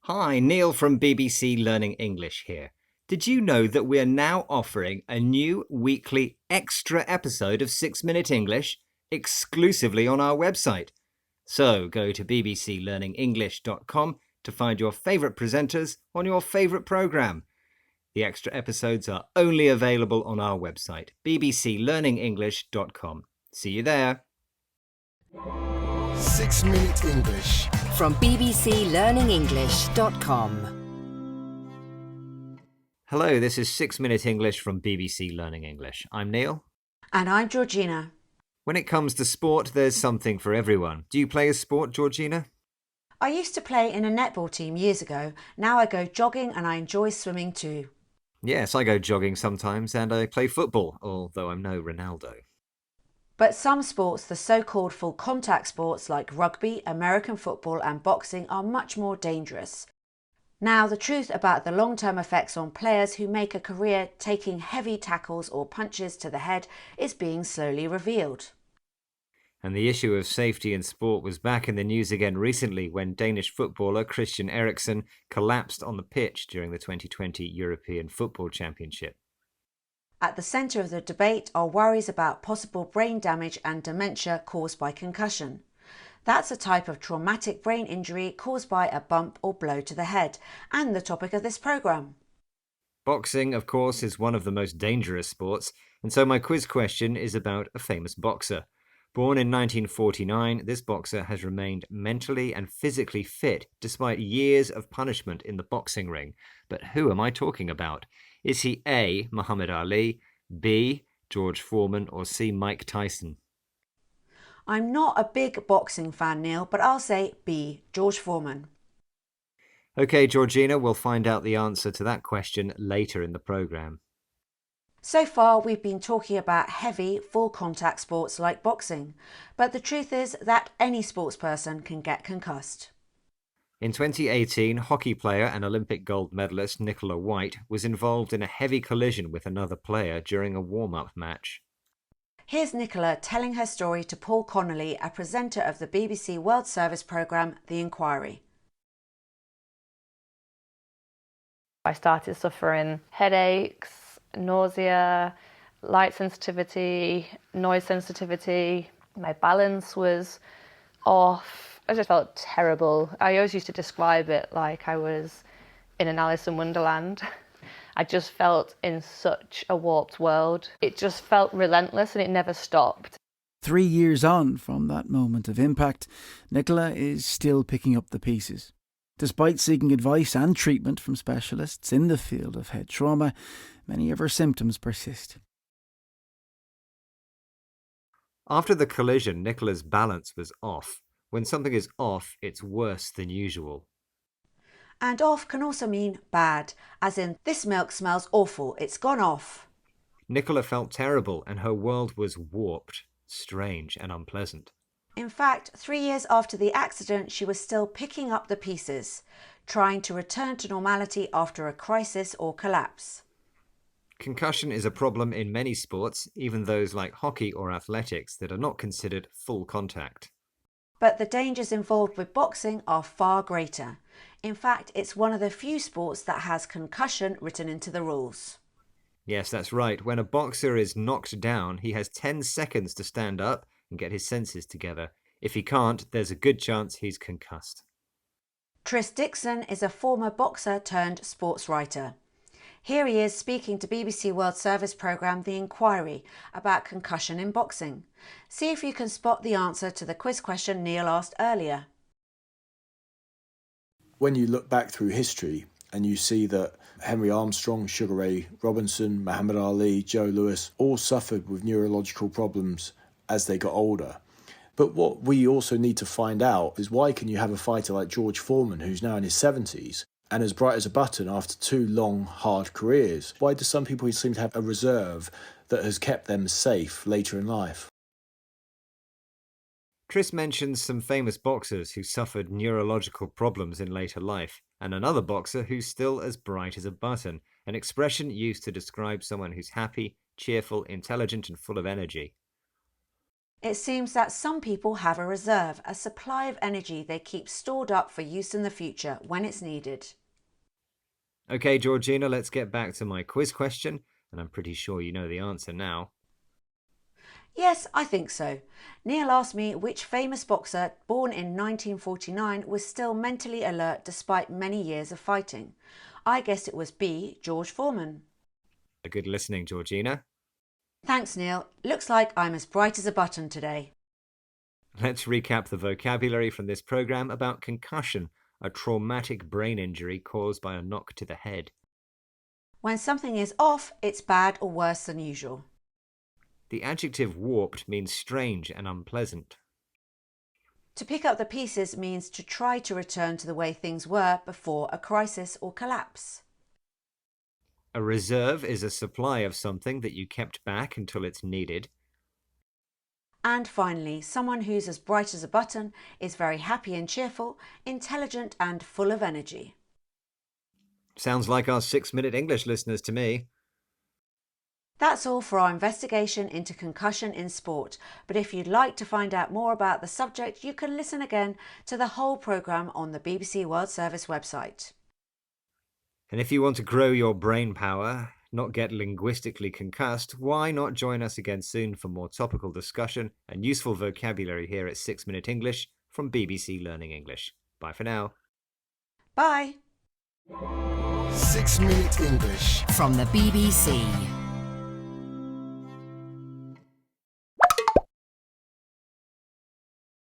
Hi, Neil from BBC Learning English here. Did you know that we're now offering a new weekly extra episode of 6 Minute English exclusively on our website? So go to bbclearningenglish.com to find your favourite presenters on your favourite programme. The extra episodes are only available on our website, bbclearningenglish.com. See you there. 6 Minute English from bbclearningenglish.com. Hello, this is 6 Minute English from BBC Learning English. I'm Neil. And I'm Georgina. When it comes to sport, there's something for everyone. Do you play a sport, Georgina? I used to play in a netball team years ago. Now I go jogging and I enjoy swimming too. Yes, I go jogging sometimes and I play football, although I'm no Ronaldo. But some sports, the so-called full contact sports like rugby, American football and boxing, are much more dangerous. Now, the truth about the long-term effects on players who make a career taking heavy tackles or punches to the head is being slowly revealed. And the issue of safety in sport was back in the news again recently when Danish footballer Christian Eriksen collapsed on the pitch during the 2020 European Football Championship. At the centre of the debate are worries about possible brain damage and dementia caused by concussion. That's a type of traumatic brain injury caused by a bump or blow to the head, and the topic of this programme. Boxing, of course, is one of the most dangerous sports, and so my quiz question is about a famous boxer. Born in 1949, this boxer has remained mentally and physically fit despite years of punishment in the boxing ring. But who am I talking about? Is he A. Muhammad Ali, B. George Foreman, or C. Mike Tyson? I'm not a big boxing fan, Neil, but I'll say B. George Foreman. OK, Georgina, we'll find out the answer to that question later in the programme. So far, we've been talking about heavy, full-contact sports like boxing, but the truth is that any sportsperson can get concussed. In 2018, hockey player and Olympic gold medalist Nicola White was involved in a heavy collision with another player during a warm-up match. Here's Nicola telling her story to Paul Connolly, a presenter of the BBC World Service programme The Inquiry. I started suffering headaches, nausea, light sensitivity, noise sensitivity. My balance was off. I just felt terrible. I always used to describe it like I was in an Alice in Wonderland. I just felt in such a warped world. It just felt relentless and it never stopped. 3 years on from that moment of impact, Nicola is still picking up the pieces. Despite seeking advice and treatment from specialists in the field of head trauma, many of her symptoms persist. After the collision, Nicola's balance was off. When something is off, it's worse than usual. And off can also mean bad, as in, this milk smells awful, it's gone off. Nicola felt terrible and her world was warped, strange and unpleasant. In fact, 3 years after the accident, she was still picking up the pieces, trying to return to normality after a crisis or collapse. Concussion is a problem in many sports, even those like hockey or athletics that are not considered full contact. But the dangers involved with boxing are far greater. In fact, it's one of the few sports that has concussion written into the rules. Yes, that's right. When a boxer is knocked down, he has 10 seconds to stand up and get his senses together. If he can't, there's a good chance he's concussed. Tris Dixon is a former boxer turned sports writer. Here he is speaking to BBC World Service programme The Inquiry about concussion in boxing. See if you can spot the answer to the quiz question Neil asked earlier. When you look back through history and you see that Henry Armstrong, Sugar Ray Robinson, Muhammad Ali, Joe Louis all suffered with neurological problems as they got older. But what we also need to find out is why can you have a fighter like George Foreman, who's now in his 70s, and as bright as a button after 2 long, hard careers? Why do some people seem to have a reserve that has kept them safe later in life? Tris mentions some famous boxers who suffered neurological problems in later life, and another boxer who's still as bright as a button, an expression used to describe someone who's happy, cheerful, intelligent and full of energy. It seems that some people have a reserve, a supply of energy they keep stored up for use in the future when it's needed. Okay, Georgina, let's get back to my quiz question, and I'm pretty sure you know the answer now. Yes, I think so. Neil asked me which famous boxer born in 1949 was still mentally alert despite many years of fighting. I guessed it was B, George Foreman. Good listening, Georgina. Thanks, Neil. Looks like I'm as bright as a button today. Let's recap the vocabulary from this program about concussion, a traumatic brain injury caused by a knock to the head. When something is off, it's bad or worse than usual. The adjective warped means strange and unpleasant. To pick up the pieces means to try to return to the way things were before a crisis or collapse. A reserve is a supply of something that you kept back until it's needed. And finally, someone who's as bright as a button is very happy and cheerful, intelligent and full of energy. Sounds like our 6-minute English listeners to me. That's all for our investigation into concussion in sport, but if you'd like to find out more about the subject, you can listen again to the whole programme on the BBC World Service website. And if you want to grow your brain power, not get linguistically concussed, why not join us again soon for more topical discussion and useful vocabulary here at 6-Minute English from BBC Learning English. Bye for now. Bye! 6 Minute English from the BBC.